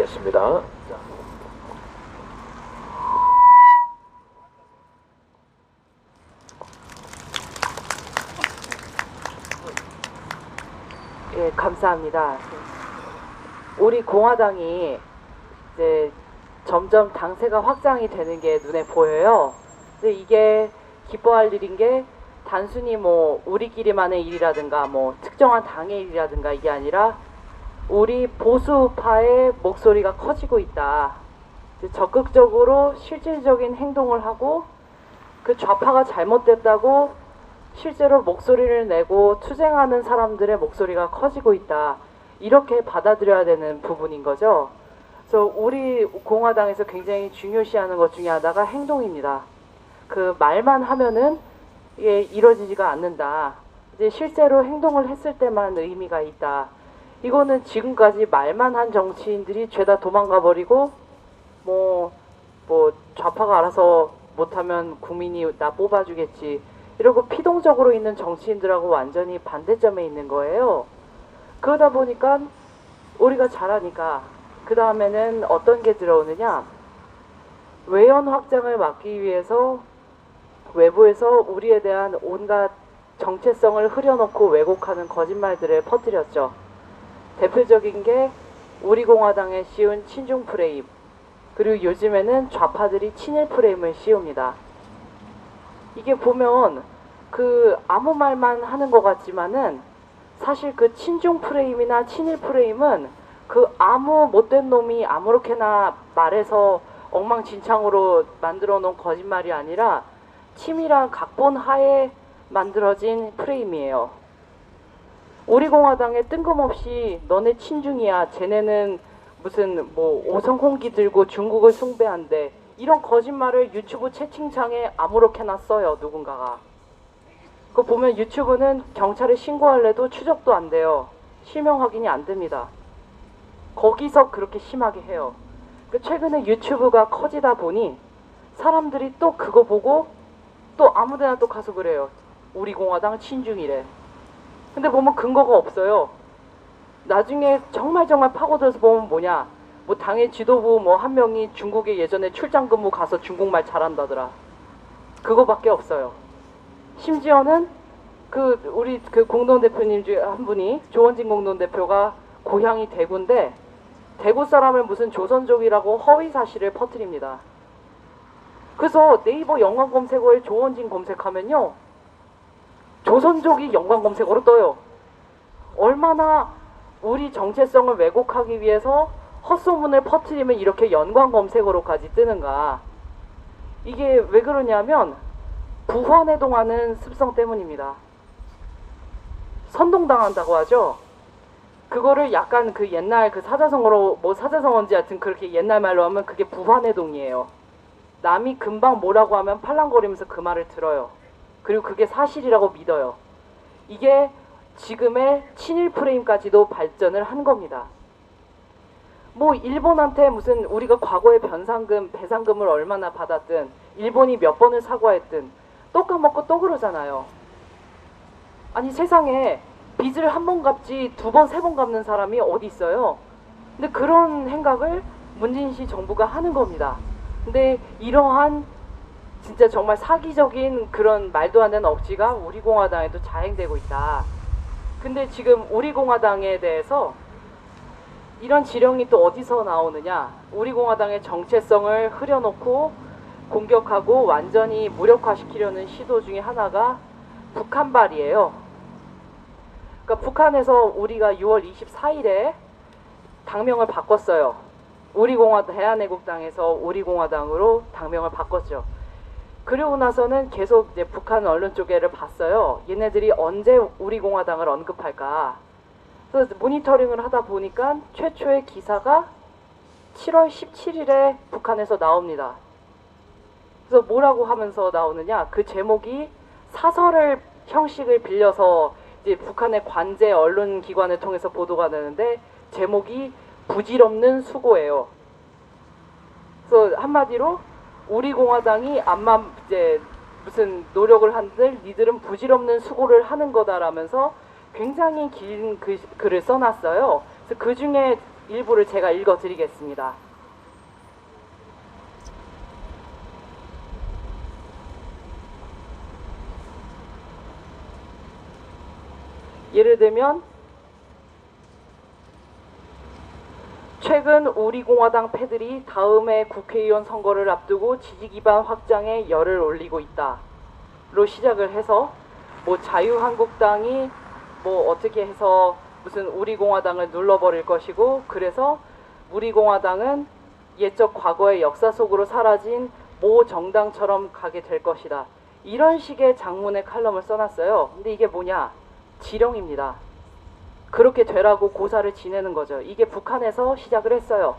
하겠습니다. 예, 감사합니다. 우리 공화당이 이제 점점 당세가 확장이 되는 게 눈에 보여요. 근데 이게 기뻐할 일인 게 단순히 뭐 우리끼리만의 일이라든가 뭐 특정한 당의 일이라든가 이게 아니라 우리 보수파의 목소리가 커지고 있다. 적극적으로 실질적인 행동을 하고 그 좌파가 잘못됐다고 실제로 목소리를 내고 투쟁하는 사람들의 목소리가 커지고 있다. 이렇게 받아들여야 되는 부분인 거죠. 그래서 우리 공화당에서 굉장히 중요시하는 것 중에 하나가 행동입니다. 그 말만 하면은 이게 이루어지지가 않는다. 이제 실제로 행동을 했을 때만 의미가 있다. 이거는 지금까지 말만 한 정치인들이 죄다 도망가 버리고 뭐 좌파가 알아서 못하면 국민이 나 뽑아주겠지 이러고 피동적으로 있는 정치인들하고 완전히 반대점에 있는 거예요. 그러다 보니까 우리가 잘하니까 그 다음에는 어떤 게 들어오느냐, 외연 확장을 막기 위해서 외부에서 우리에 대한 온갖 정체성을 흐려놓고 왜곡하는 거짓말들을 퍼뜨렸죠. 대표적인 게 우리 공화당에 씌운 친중 프레임, 그리고 요즘에는 좌파들이 친일 프레임을 씌웁니다. 이게 보면 그 아무 말만 하는 것 같지만은 사실 그 친중 프레임이나 친일 프레임은 그 아무 못된 놈이 아무렇게나 말해서 엉망진창으로 만들어 놓은 거짓말이 아니라 치밀한 각본 하에 만들어진 프레임이에요. 우리 공화당에 뜬금없이 너네 친중이야, 쟤네는 무슨 뭐 오성홍기 들고 중국을 숭배한대, 이런 거짓말을 유튜브 채팅창에 아무렇게나 써요, 누군가가. 그거 보면 유튜브는 경찰에 신고할래도 추적도 안 돼요. 실명 확인이 안 됩니다. 거기서 그렇게 심하게 해요. 최근에 유튜브가 커지다 보니 사람들이 또 그거 보고 또 아무데나 또 가서 그래요. 우리 공화당 친중이래. 근데 보면 근거가 없어요. 나중에 정말 파고들어서 보면 뭐냐, 뭐 당의 지도부 뭐 한 명이 중국에 예전에 출장 근무 가서 중국말 잘한다더라. 그거밖에 없어요. 심지어는 우리 공동 대표님 중에 한 분이, 조원진 공동 대표가 고향이 대구인데 대구 사람을 무슨 조선족이라고 허위 사실을 퍼뜨립니다. 그래서 네이버 연관 검색어에 조원진 검색하면요, 조선족이 연관 검색어로 떠요. 얼마나 우리 정체성을 왜곡하기 위해서 헛소문을 퍼뜨리면 이렇게 연관 검색어로까지 뜨는가. 이게 왜 그러냐면 부환해동하는 습성 때문입니다. 선동당한다고 하죠. 그거를 약간 그 옛날 그 사자성어로, 뭐 사자성어인지 하여튼 그렇게 옛날 말로 하면 그게 부환해동이에요. 남이 금방 뭐라고 하면 팔랑거리면서 그 말을 들어요. 그리고 그게 사실이라고 믿어요. 이게 지금의 친일 프레임까지도 발전을 한 겁니다. 뭐 일본한테 무슨 우리가 과거에 변상금, 배상금을 얼마나 받았든, 일본이 몇 번을 사과했든 또 까먹고 또 그러잖아요. 아니 세상에 빚을 한 번 갚지 두 번, 세 번 갚는 사람이 어디 있어요. 근데 그런 행각을 문진시 정부가 하는 겁니다. 근데 이러한 진짜 정말 사기적인 그런 말도 안 되는 억지가 우리 공화당에도 자행되고 있다. 근데 지금 우리 공화당에 대해서 이런 지령이 또 어디서 나오느냐, 우리 공화당의 정체성을 흐려놓고 공격하고 완전히 무력화시키려는 시도 중에 하나가 북한발이에요. 그러니까 북한에서 우리가 6월 24일에 당명을 바꿨어요. 대한애국당에서 우리공화당으로 당명을 바꿨죠. 그리고 나서는 계속 이제 북한 언론 쪽에를 봤어요. 얘네들이 언제 우리공화당을 언급할까. 그래서 모니터링을 하다 보니까 최초의 기사가 7월 17일에 북한에서 나옵니다. 그래서 뭐라고 하면서 나오느냐, 그 제목이 사설을 형식을 빌려서 이제 북한의 관제 언론기관을 통해서 보도가 되는데 제목이 부질없는 수고예요. 그래서 한마디로 우리 공화당이 암만 이제 무슨 노력을 한들 니들은 부질없는 수고를 하는 거다라면서 굉장히 긴 글을 써놨어요. 그래서 그 중에 일부를 제가 읽어드리겠습니다. 예를 들면 최근 우리 공화당 패들이 다음에 국회의원 선거를 앞두고 지지 기반 확장에 열을 올리고 있다로 시작을 해서 뭐 자유한국당이 뭐 어떻게 해서 무슨 우리 공화당을 눌러버릴 것이고, 그래서 우리 공화당은 옛적 과거의 역사 속으로 사라진 모 정당처럼 가게 될 것이다. 이런 식의 장문의 칼럼을 써놨어요. 근데 이게 뭐냐? 지령입니다. 그렇게 되라고 고사를 지내는 거죠. 이게 북한에서 시작을 했어요.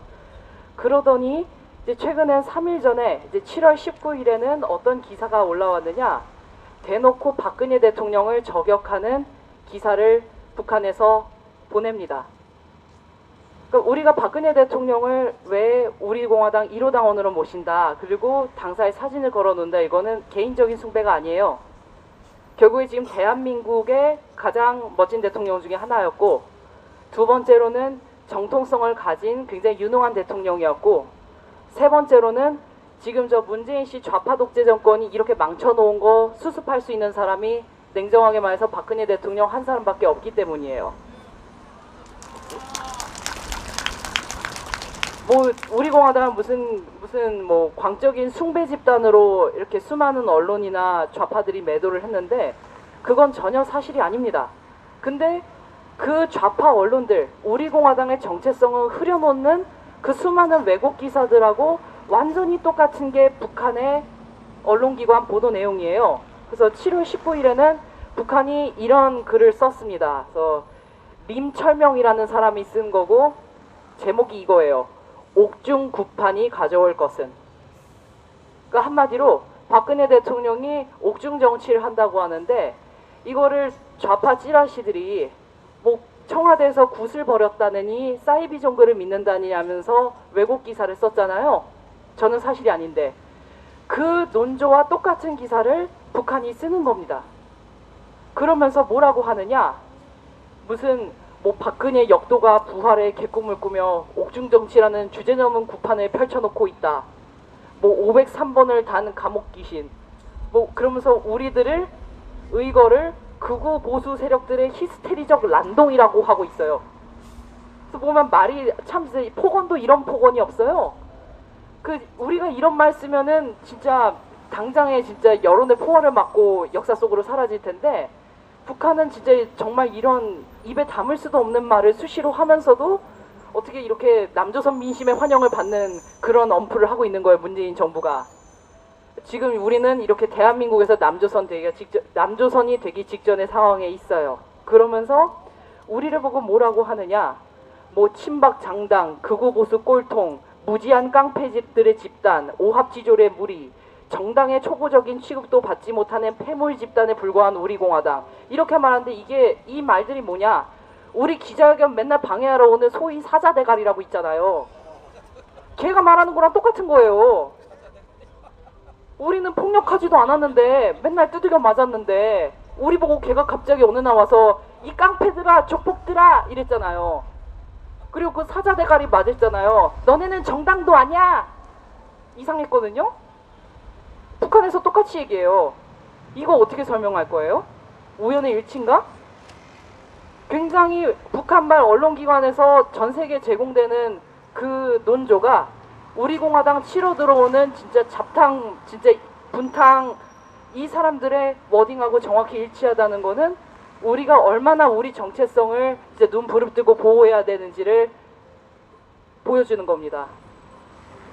그러더니 이제 최근엔 3일 전에 이제 7월 19일에는 어떤 기사가 올라왔느냐? 대놓고 박근혜 대통령을 저격하는 기사를 북한에서 보냅니다. 그러니까 우리가 박근혜 대통령을 왜 우리 공화당 1호 당원으로 모신다, 그리고 당사에 사진을 걸어놓는다, 이거는 개인적인 숭배가 아니에요. 결국에 지금 대한민국의 가장 멋진 대통령 중에 하나였고, 두 번째로는 정통성을 가진 굉장히 유능한 대통령이었고, 세 번째로는 지금 저 문재인 씨 좌파 독재 정권이 이렇게 망쳐놓은 거 수습할 수 있는 사람이 냉정하게 말해서 박근혜 대통령 한 사람밖에 없기 때문이에요. 뭐 우리 공화당은 무슨 뭐 광적인 숭배 집단으로 이렇게 수많은 언론이나 좌파들이 매도를 했는데 그건 전혀 사실이 아닙니다. 근데 그 좌파 언론들, 우리 공화당의 정체성을 흐려놓는 그 수많은 왜곡 기사들하고 완전히 똑같은 게 북한의 언론기관 보도 내용이에요. 그래서 7월 19일에는 북한이 이런 글을 썼습니다. 그래서 림철명이라는 사람이 쓴 거고, 제목이 이거예요. 옥중 구판이 가져올 것은. 그러니까 한마디로 박근혜 대통령이 옥중 정치를 한다고 하는데, 이거를 좌파 찌라시들이 뭐 청와대에서 굿을 버렸다느니 사이비 종교를 믿는다니 하면서 왜곡 기사를 썼잖아요. 저는 사실이 아닌데 그 논조와 똑같은 기사를 북한이 쓰는 겁니다. 그러면서 뭐라고 하느냐? 무슨 뭐 박근혜 역도가 부활의 개꿈을 꾸며 옥중정치라는 주제넘은 구판을 펼쳐놓고 있다. 뭐 503번을 단 감옥 귀신. 뭐 그러면서 우리들을 의거를 극우 보수 세력들의 히스테리적 난동이라고 하고 있어요. 그래서 보면 말이 참 폭언도 이런 폭언이 없어요. 그 우리가 이런 말 쓰면은 진짜 당장에 진짜 여론의 포화를 맞고 역사 속으로 사라질 텐데, 북한은 진짜 정말 이런 입에 담을 수도 없는 말을 수시로 하면서도 어떻게 이렇게 남조선 민심의 환영을 받는 그런 엄프를 하고 있는 거예요, 문재인 정부가. 지금 우리는 이렇게 대한민국에서 남조선이 되기 직전의 상황에 있어요. 그러면서 우리를 보고 뭐라고 하느냐? 뭐 친박 장당, 극우 보수 꼴통, 무지한 깡패집들의 집단, 오합지졸의 무리, 정당의 초보적인 취급도 받지 못하는 패물 집단에 불과한 우리 공화당. 이렇게 말하는데 이 말들이 뭐냐? 우리 기자회견 맨날 방해하러 오는 소위 사자대가리라고 있잖아요. 걔가 말하는 거랑 똑같은 거예요. 우리는 폭력하지도 않았는데, 맨날 두들겨 맞았는데, 우리 보고 걔가 갑자기 어느 날 와서 이 깡패들아, 족복들아 이랬잖아요. 그리고 그 사자대가리 맞았잖아요. 너네는 정당도 아니야. 이상했거든요. 북한에서 똑같이 얘기해요. 이거 어떻게 설명할 거예요? 우연의 일치인가? 굉장히 북한발 언론기관에서 전 세계에 제공되는 그 논조가 우리 공화당 치러 들어오는 진짜 잡탕, 진짜 분탕, 이 사람들의 워딩하고 정확히 일치하다는 거는 우리가 얼마나 우리 정체성을 이제 눈 부릅뜨고 보호해야 되는지를 보여주는 겁니다.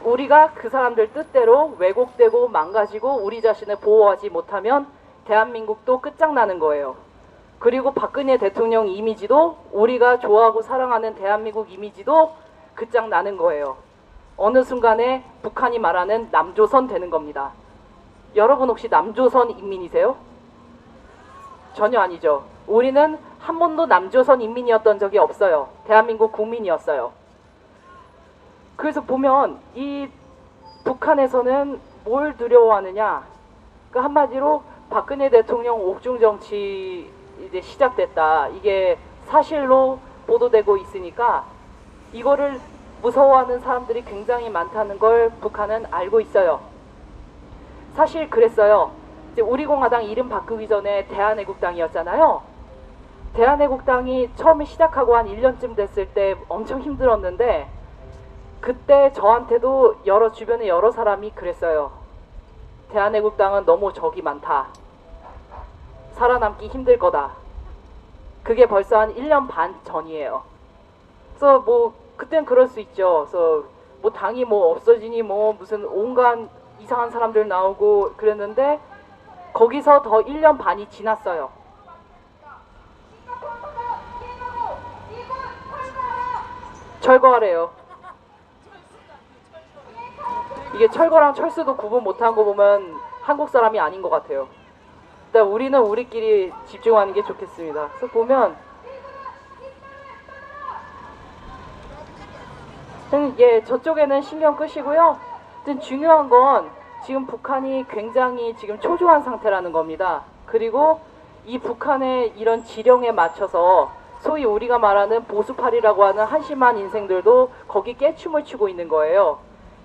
우리가 그 사람들 뜻대로 왜곡되고 망가지고 우리 자신을 보호하지 못하면 대한민국도 끝장나는 거예요. 그리고 박근혜 대통령 이미지도, 우리가 좋아하고 사랑하는 대한민국 이미지도 끝장나는 거예요. 어느 순간에 북한이 말하는 남조선 되는 겁니다. 여러분 혹시 남조선 인민이세요? 전혀 아니죠. 우리는 한 번도 남조선 인민이었던 적이 없어요. 대한민국 국민이었어요. 그래서 보면 이 북한에서는 뭘 두려워하느냐? 그 한마디로 박근혜 대통령 옥중 정치 이제 시작됐다. 이게 사실로 보도되고 있으니까 이거를 무서워하는 사람들이 굉장히 많다는 걸 북한은 알고 있어요. 사실 그랬어요. 이제 우리공화당 이름 바꾸기 전에 대한애국당이었잖아요. 대한애국당이 처음에 시작하고 한 1년쯤 됐을 때 엄청 힘들었는데, 그때 저한테도 주변에 여러 사람이 그랬어요. 대한애국당은 너무 적이 많다. 살아남기 힘들 거다. 그게 벌써 한 1년 반 전이에요. 그래서 뭐 그땐 그럴 수 있죠. 그래서 뭐 당이 뭐 없어지니 뭐 무슨 온갖 이상한 사람들 나오고 그랬는데, 거기서 더 1년 반이 지났어요. 철거하래요. 이게 철거랑 철수도 구분 못한 거 보면 한국 사람이 아닌 것 같아요. 일단 우리는 우리끼리 집중하는 게 좋겠습니다. 그래서 보면 예, 저쪽에는 신경 끄시고요. 하여튼 중요한 건 지금 북한이 굉장히 지금 초조한 상태라는 겁니다. 그리고 이 북한의 이런 지령에 맞춰서 소위 우리가 말하는 보수팔이라고 하는 한심한 인생들도 거기 깨춤을 추고 있는 거예요.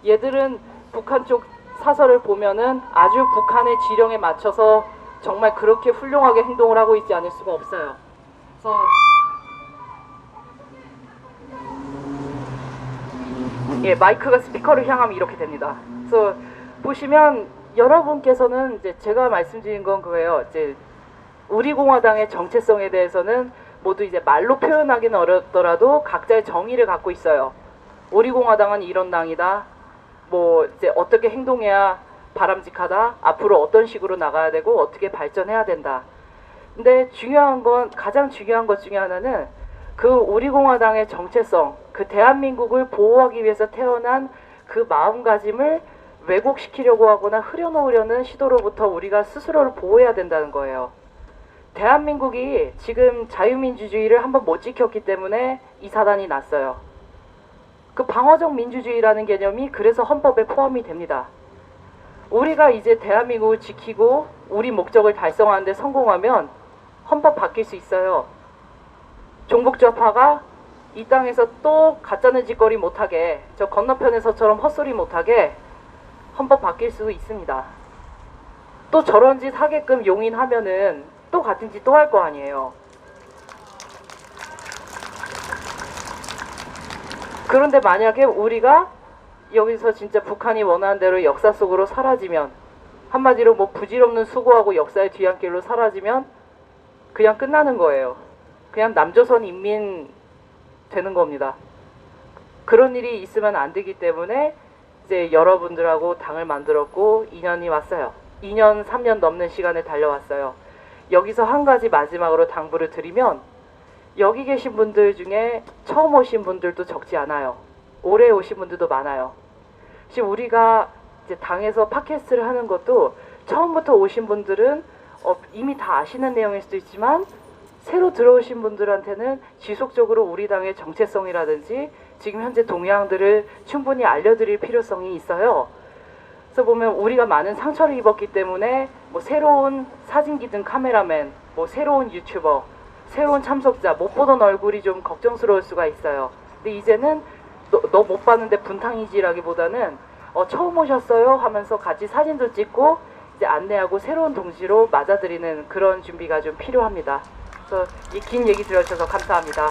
얘들은 북한 쪽 사설을 보면은 아주 북한의 지령에 맞춰서 정말 그렇게 훌륭하게 행동을 하고 있지 않을 수가 없어요. 그래서 예, 마이크가 스피커를 향하면 이렇게 됩니다. 그래서 보시면 여러분께서는 이제 제가 말씀드린 건 그거예요. 이제 우리 공화당의 정체성에 대해서는 모두 이제 말로 표현하기는 어렵더라도 각자의 정의를 갖고 있어요. 우리 공화당은 이런 당이다. 뭐 이제 어떻게 행동해야 바람직하다. 앞으로 어떤 식으로 나가야 되고 어떻게 발전해야 된다. 근데 중요한 건, 가장 중요한 것 중에 하나는 그 우리 공화당의 정체성, 그 대한민국을 보호하기 위해서 태어난 그 마음가짐을 왜곡시키려고 하거나 흐려놓으려는 시도로부터 우리가 스스로를 보호해야 된다는 거예요. 대한민국이 지금 자유민주주의를 한번 못 지켰기 때문에 이 사단이 났어요. 그 방어적 민주주의라는 개념이 그래서 헌법에 포함이 됩니다. 우리가 이제 대한민국을 지키고 우리 목적을 달성하는 데 성공하면 헌법 바뀔 수 있어요. 종북좌파가 이 땅에서 또 가짜는 짓거리 못하게, 저 건너편에서처럼 헛소리 못하게 헌법 바뀔 수 있습니다. 또 저런 짓 하게끔 용인하면은 또 같은 짓 또 할 거 아니에요. 그런데 만약에 우리가 여기서 진짜 북한이 원하는 대로 역사 속으로 사라지면, 한마디로 뭐 부질없는 수고하고 역사의 뒤안길로 사라지면 그냥 끝나는 거예요. 그냥 남조선 인민 되는 겁니다. 그런 일이 있으면 안 되기 때문에 이제 여러분들하고 당을 만들었고 2년이 왔어요. 2년, 3년 넘는 시간을 달려왔어요. 여기서 한 가지 마지막으로 당부를 드리면, 여기 계신 분들 중에 처음 오신 분들도 적지 않아요. 오래 오신 분들도 많아요. 지금 우리가 이제 당에서 팟캐스트를 하는 것도 처음부터 오신 분들은 이미 다 아시는 내용일 수도 있지만, 새로 들어오신 분들한테는 지속적으로 우리 당의 정체성이라든지 지금 현재 동향들을 충분히 알려드릴 필요성이 있어요. 그래서 보면 우리가 많은 상처를 입었기 때문에 뭐 새로운 사진기든 카메라맨, 뭐 새로운 유튜버, 새로운 참석자, 못 보던 얼굴이 좀 걱정스러울 수가 있어요. 근데 이제는 너 못 봤는데 분탕이지라기보다는 처음 오셨어요 하면서 같이 사진도 찍고 이제 안내하고 새로운 동지로 맞아들이는 그런 준비가 좀 필요합니다. 그래서 이 긴 얘기 들어주셔서 감사합니다.